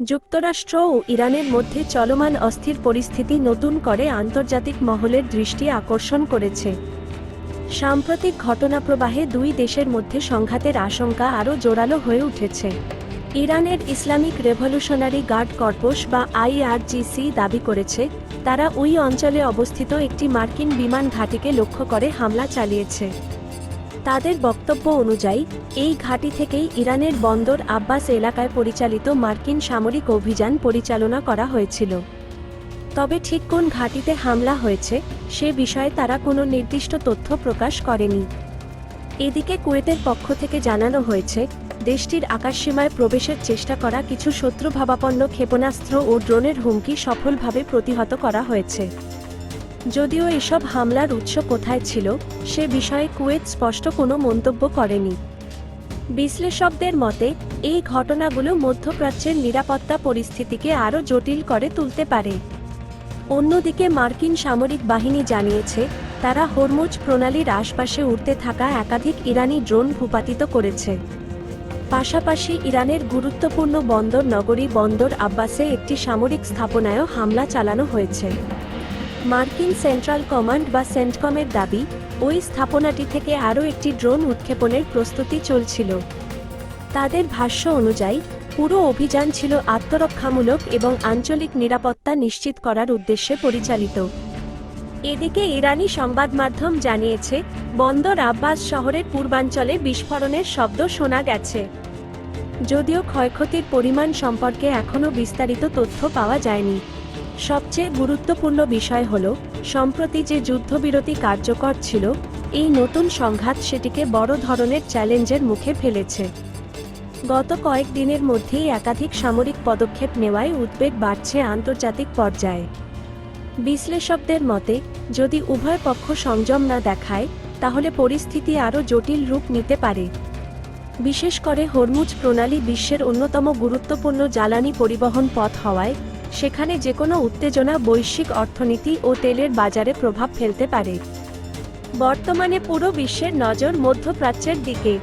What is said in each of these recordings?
যুক্তরাষ্ট্র ও ইরানের মধ্যে চলমান অস্থির পরিস্থিতি নতুন করে আন্তর্জাতিক মহলের দৃষ্টি আকর্ষণ করেছে। সাম্প্রতিক ঘটনাপ্রবাহে দুই দেশের মধ্যে সংঘাতের আশঙ্কা আরও জোরালো হয়ে উঠেছে। ইরানের ইসলামিক রেভলিউশনারি গার্ড কর্পস বা আইআরজিসি দাবি করেছে, তারা ওই অঞ্চলে অবস্থিত একটি মার্কিন বিমান ঘাঁটিকে লক্ষ্য করে হামলা চালিয়েছে। তাদের বক্তব্য অনুযায়ী, এই ঘাঁটি থেকেই ইরানের বন্দর আব্বাস এলাকায় পরিচালিত মার্কিন সামরিক অভিযান পরিচালনা করা হয়েছিল। তবে ঠিক কোন ঘাঁটিতে হামলা হয়েছে সে বিষয়ে তারা কোনো নির্দিষ্ট তথ্য প্রকাশ করেনি। এদিকে কুয়েতের পক্ষ থেকে জানানো হয়েছে, দেশটির আকাশসীমায় প্রবেশের চেষ্টা করা কিছু শত্রুভাবাপন্ন ক্ষেপণাস্ত্র ও ড্রোনের হুমকি সফলভাবে প্রতিহত করা হয়েছে। যদিও এসব হামলার উৎস কোথায় ছিল সে বিষয়ে কুয়েত স্পষ্ট কোনো মন্তব্য করেনি। বিশ্লেষকদের মতে, এই ঘটনাগুলো মধ্যপ্রাচ্যের নিরাপত্তা পরিস্থিতিকে আরও জটিল করে তুলতে পারে। অন্যদিকে মার্কিন সামরিক বাহিনী জানিয়েছে, তারা হরমুজ প্রণালীর আশপাশে উড়তে থাকা একাধিক ইরানি ড্রোন ভূপাতিত করেছে। পাশাপাশি ইরানের গুরুত্বপূর্ণ বন্দর নগরী বন্দর আব্বাসে একটি সামরিক স্থাপনায়ও হামলা চালানো হয়েছে। মার্কিন সেন্ট্রাল কমান্ড বা সেন্টকমের দাবি, ওই স্থাপনাটি থেকে আরও একটি ড্রোন উৎক্ষেপণের প্রস্তুতি চলছিল। তাদের ভাষ্য অনুযায়ী, পুরো অভিযান ছিল আত্মরক্ষামূলক এবং আঞ্চলিক নিরাপত্তা নিশ্চিত করার উদ্দেশ্যে পরিচালিত। এদিকে ইরানি সংবাদ মাধ্যম জানিয়েছে, বন্দর আব্বাস শহরের পূর্বাঞ্চলে বিস্ফোরণের শব্দ শোনা গেছে। যদিও ক্ষয়ক্ষতির পরিমাণ সম্পর্কে এখনও বিস্তারিত তথ্য পাওয়া যায়নি। সবচেয়ে গুরুত্বপূর্ণ বিষয় হল, সম্প্রতি যে যুদ্ধবিরতি কার্যকর ছিল, এই নতুন সংঘাত সেটিকে বড় ধরনের চ্যালেঞ্জের মুখে ফেলেছে। গত কয়েকদিনের মধ্যেই একাধিক সামরিক পদক্ষেপ নেওয়ায় উদ্বেগ বাড়ছে আন্তর্জাতিক পর্যায়ে। বিশ্লেষকদের মতে, যদি উভয় পক্ষ সংযম না দেখায়, তাহলে পরিস্থিতি আরও জটিল রূপ নিতে পারে। বিশেষ করে হরমুজ প্রণালী বিশ্বের অন্যতম গুরুত্বপূর্ণ জ্বালানি পরিবহন পথ হওয়ায়, সেখানে যেকোনো উত্তেজনা বৈশ্বিক অর্থনীতি ও তেলের বাজারে প্রভাব ফেলতে পারে। বর্তমানে পুরো বিশ্বের নজর মধ্যপ্রাচ্যের দিকে।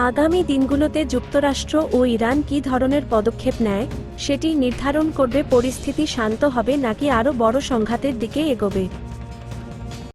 আগামী দিনগুলোতে যুক্তরাষ্ট্র ও ইরান কী ধরনের পদক্ষেপ নেয়, সেটি নির্ধারণ করবে পরিস্থিতি শান্ত হবে নাকি আরও বড় সংঘাতের দিকে এগোবে।